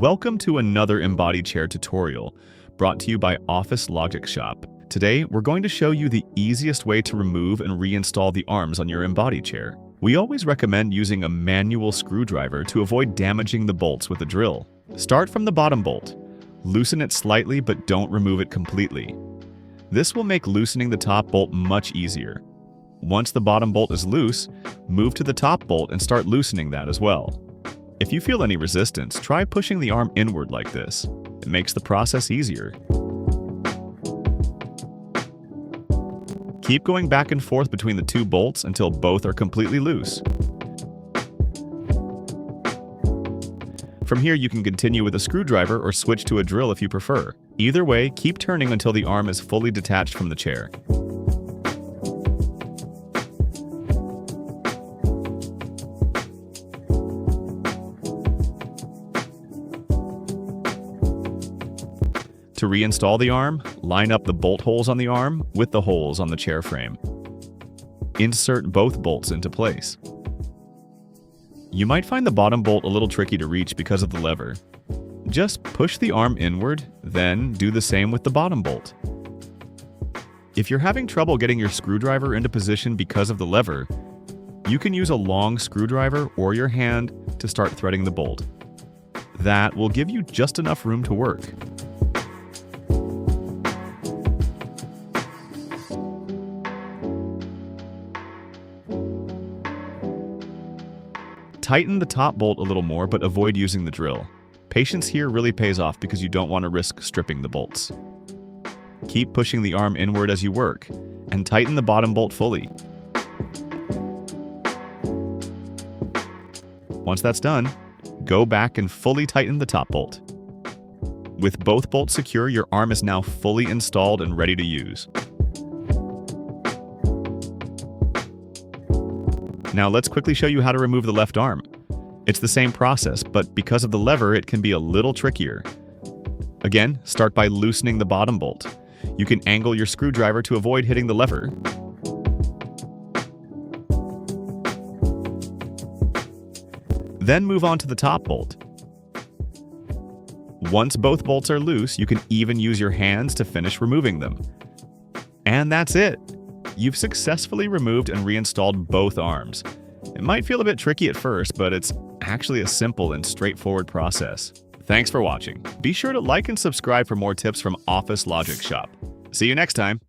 Welcome to another Embody chair tutorial brought to you by OfficeLogixShop. Shop. Today, we're going to show you the easiest way to remove and reinstall the arms on your Embody chair. We always recommend using a manual screwdriver to avoid damaging the bolts with a drill. Start from the bottom bolt. Loosen it slightly, but don't remove it completely. This will make loosening the top bolt much easier. Once the bottom bolt is loose, move to the top bolt and start loosening that as well. If you feel any resistance, try pushing the arm inward like this. It makes the process easier. Keep going back and forth between the two bolts until both are completely loose. From here, you can continue with a screwdriver or switch to a drill if you prefer. Either way, keep turning until the arm is fully detached from the chair. To reinstall the arm, line up the bolt holes on the arm with the holes on the chair frame. Insert both bolts into place. You might find the bottom bolt a little tricky to reach because of the lever. Just push the arm inward, then do the same with the bottom bolt. If you're having trouble getting your screwdriver into position because of the lever, you can use a long screwdriver or your hand to start threading the bolt. That will give you just enough room to work. Tighten the top bolt a little more, but avoid using the drill. Patience here really pays off because you don't want to risk stripping the bolts. Keep pushing the arm inward as you work, and tighten the bottom bolt fully. Once that's done, go back and fully tighten the top bolt. With both bolts secure, your arm is now fully installed and ready to use. Now let's quickly show you how to remove the left arm. It's the same process, but because of the lever, it can be a little trickier. Again, start by loosening the bottom bolt. You can angle your screwdriver to avoid hitting the lever. Then move on to the top bolt. Once both bolts are loose, you can even use your hands to finish removing them. And that's it! You've successfully removed and reinstalled both arms. It might feel a bit tricky at first, but it's actually a simple and straightforward process. Thanks for watching. Be sure to like and subscribe for more tips from OfficeLogixShop. See you next time.